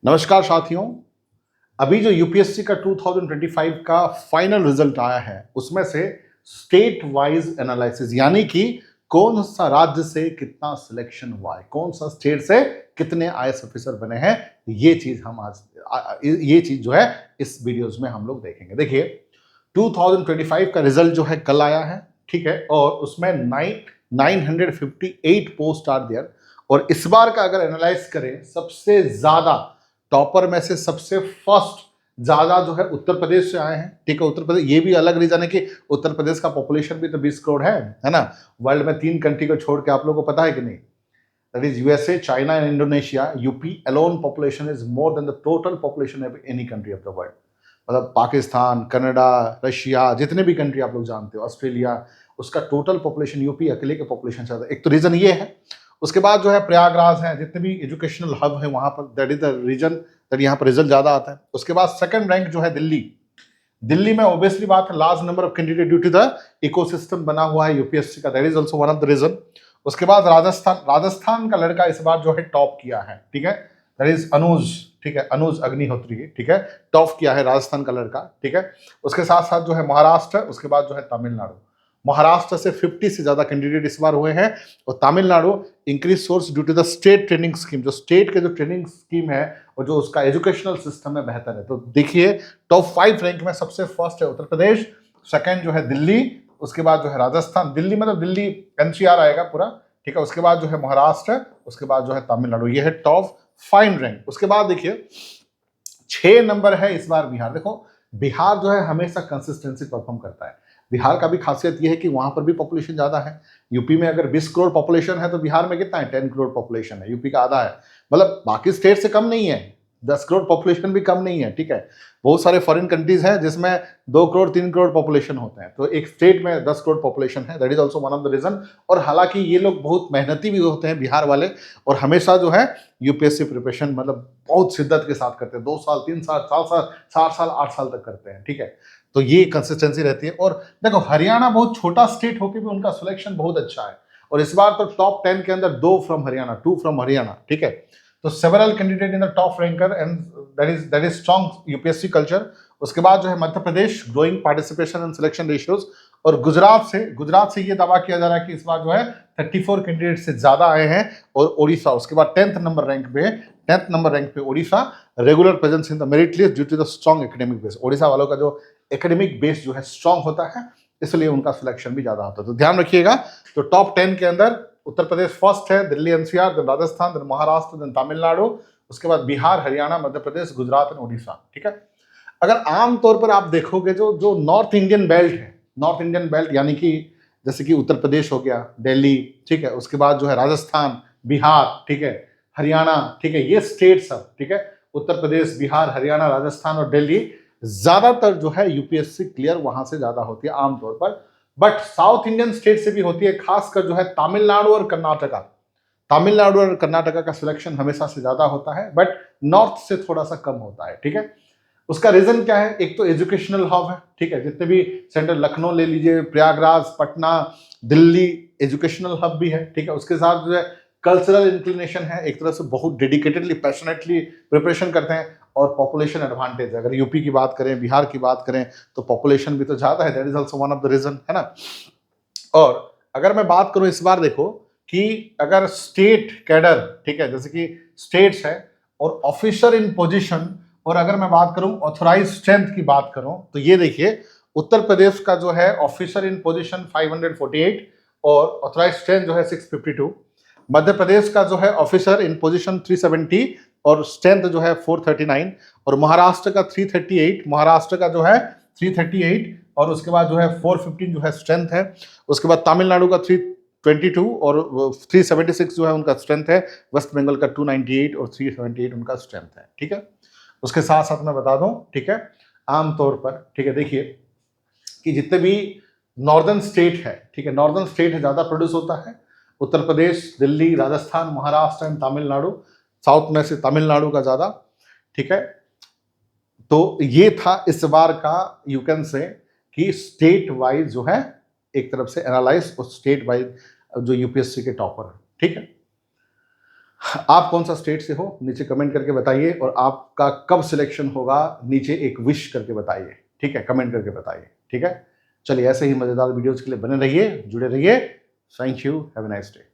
नमस्कार साथियों। अभी जो यूपीएससी का 2025 का फाइनल रिजल्ट आया है उसमें से स्टेट वाइज एनालिसिस यानी कि कौन सा राज्य से कितना सिलेक्शन हुआ है, कौन सा स्टेट से कितने आईएएस ऑफिसर बने हैं, ये चीज हम आज ये चीज जो है इस वीडियोस में हम लोग देखेंगे। देखिए 2025 का रिजल्ट जो है कल आया है, ठीक है, और उसमें 958 पोस्ट आर देयर। और इस बार का अगर एनालाइज करें सबसे ज्यादा टॉपर में से सबसे फर्स्ट ज्यादा जो है उत्तर प्रदेश से आए हैं, ठीक है। उत्तर प्रदेश, ये भी अलग रीजन है कि उत्तर प्रदेश का पॉपुलेशन भी तो 20 करोड़ है ना। वर्ल्ड में 3 कंट्री को छोड़ के आप लोगों को पता है कि नहीं, that is USA, China and Indonesia. UP alone population is more than the total population of any country of the world. मतलब पाकिस्तान, कनाडा, रशिया, जितने भी कंट्री आप लोग जानते हो, ऑस्ट्रेलिया, उसका टोटल पॉपुलेशन यूपी अकेले के पॉपुलेशन से ज्यादा। एक तो रीजन ये है। उसके बाद जो है प्रयागराज है, जितने भी एजुकेशनल हब है वहां पर, that is the reason that यहाँ पर रिजल्ट ज्यादा आता है। उसके बाद सेकंड रैंक जो है दिल्ली। दिल्ली में ऑब्वियसली बात है, large number of candidate due to the ecosystem बना हुआ है यूपीएससी का, that is also one of the reason. उसके बाद राजस्थान का लड़का इस बार जो है टॉप किया है, ठीक है, दैट इज अनुज, ठीक है, अनुज अग्निहोत्री, ठीक है, टॉप किया है राजस्थान का लड़का, ठीक है। उसके साथ साथ जो है महाराष्ट्र, उसके बाद जो है तमिलनाडु। महाराष्ट्र से 50 से ज्यादा कैंडिडेट इस बार हुए हैं। और Tamil Nadu increase source due to the state training scheme, जो स्टेट के जो ट्रेनिंग स्कीम है और जो उसका एजुकेशनल सिस्टम है बेहतर है। तो देखिए टॉप 5 रैंक में सबसे फर्स्ट है उत्तर प्रदेश, सेकंड जो है दिल्ली, उसके बाद जो है राजस्थान, दिल्ली मतलब दिल्ली एनसीआर आएगा पूरा, ठीक है, उसके बाद जो है महाराष्ट्र, उसके बाद जो है तमिलनाडु। ये है टॉप 5 रैंक। उसके बाद देखिए 6 नंबर है इस बार बिहार। देखो बिहार जो है हमेशा कंसिस्टेंसी परफॉर्म करता है। बिहार का भी खासियत यह है कि वहां पर भी पॉपुलेशन ज्यादा है। यूपी में अगर 20 करोड़ पॉपुलेशन है तो बिहार में कितना है, 10 करोड़ पॉपुलेशन है, यूपी का आधा है। मतलब बाकी स्टेट से कम नहीं है, 10 करोड़ पॉपुलेशन भी कम नहीं है, ठीक है। बहुत सारे फॉरेन कंट्रीज हैं जिसमें 2 करोड़ 3 करोड़ पॉपुलेशन होते हैं, तो एक स्टेट में 10 करोड़ पॉपुलेशन है, that is also one of the reason. और हालांकि ये लोग बहुत मेहनती भी होते हैं बिहार वाले, और हमेशा जो है यूपीएससी प्रिपरेशन मतलब बहुत शिद्दत के साथ करते हैं। 2 साल 3 साल 4 साल 8 साल तक करते हैं, ठीक है। तो ये कंसिस्टेंसी रहती है। और देखो हरियाणा बहुत छोटा स्टेट होकर भी उनका सिलेक्शन बहुत अच्छा है। और इस बार तो टॉप 10 के अंदर 2 फ्रॉम हरियाणा, 2 फ्रॉम हरियाणा, ठीक है। तो several candidate in the top ranker and that is strong UPSC culture. उसके बाद जो है Madhya Pradesh, growing participation and selection ratios. और गुजरात से ये दावा किया जा रहा है कि इस बार जो है 34 कैंडिडेट से ज्यादा आए हैं। और ओडिशा उसके बाद 10th नंबर रैंक पे Odisha, regular presence in the merit list due to the strong academic base. Odisha वालों का जो एकेडमिक बेस जो है स्ट्रॉन्ग होता है, इसलिए उनका सिलेक्शन भी ज्यादा होता है। तो ध्यान रखिएगा। तो टॉप 10 के अंदर उत्तर प्रदेश फर्स्ट है, Delhi NCR, then Rajasthan, then Maharashtra, then Tamil Nadu, उसके बाद बिहार, हरियाणा, मध्य प्रदेश, गुजरात एंड ओडिशा, ठीक है। अगर आमतौर पर आप देखोगे जो जो नॉर्थ इंडियन बेल्ट है, नॉर्थ इंडियन बेल्ट यानी कि जैसे कि उत्तर प्रदेश हो गया, दिल्ली, ठीक है, उसके बाद जो है राजस्थान, बिहार, ठीक है, हरियाणा, ठीक है, ये स्टेट सब, ठीक है, उत्तर प्रदेश, बिहार, हरियाणा, राजस्थान और दिल्ली, ज्यादातर जो है यूपीएससी क्लियर वहां से ज्यादा होती है आमतौर पर। बट साउथ इंडियन स्टेट से भी होती है, खासकर जो है तमिलनाडु और कर्नाटका। तमिलनाडु और कर्नाटका का सिलेक्शन हमेशा से ज्यादा होता है, बट नॉर्थ से थोड़ा सा कम होता है, ठीक है। उसका रीजन क्या है, एक तो एजुकेशनल हब है, ठीक है, जितने भी सेंटर, लखनऊ ले लीजिए, प्रयागराज, पटना, दिल्ली, एजुकेशनल हब भी है, ठीक है। उसके साथ जो है कल्चरल इंक्लिनेशन है, एक तरह से बहुत डेडिकेटेडली पैशनेटली प्रिपरेशन करते हैं। और पॉपुलेशन एडवांटेज है, अगर यूपी की बात करें, बिहार की बात करें, तो पॉपुलेशन भी तो ज्यादा है, that is also one of the reason, है ना। और अगर मैं बात करूं इस बार, देखो कि अगर स्टेट कैडर, ठीक है, जैसे कि स्टेट्स है और ऑफिसर इन पोजीशन, और अगर मैं बात करूं ऑथोराइज स्ट्रेंथ की बात करूं, तो ये देखिए उत्तर प्रदेश का जो है ऑफिसर इन पोजीशन 548 और ऑथोराइज स्ट्रेंथ जो है 652। मध्य प्रदेश का जो है ऑफिसर इन पोजीशन 370 और स्ट्रेंथ जो है 439। और महाराष्ट्र का 338, महाराष्ट्र का जो है 338 और उसके बाद जो है 415 जो है स्ट्रेंथ है। उसके बाद तमिलनाडु का 322 और 376 जो है उनका स्ट्रेंथ है। वेस्ट बंगाल का 298 और 378 उनका स्ट्रेंथ है, ठीक है। उसके साथ साथ मैं बता दूं, ठीक है, आमतौर पर, ठीक है, देखिए कि जितने भी नॉर्दर्न स्टेट है, ठीक है, नॉर्दर्न स्टेट है ज्यादा प्रोड्यूस होता है, उत्तर प्रदेश, दिल्ली, राजस्थान, महाराष्ट्र एंड तमिलनाडु। साउथ में से तमिलनाडु का ज्यादा, ठीक है। तो ये था इस बार का, यू कैन से कि स्टेट वाइज जो है एक तरफ से एनालाइज और स्टेट वाइज जो यूपीएससी के टॉपर है, ठीक है। आप कौन सा स्टेट से हो नीचे कमेंट करके बताइए, और आपका कब सिलेक्शन होगा नीचे एक विश करके बताइए, ठीक है, कमेंट करके बताइए, ठीक है। चलिए ऐसे ही मजेदार वीडियोस के लिए बने रहिए, जुड़े रहिए। Thank you, have a nice day.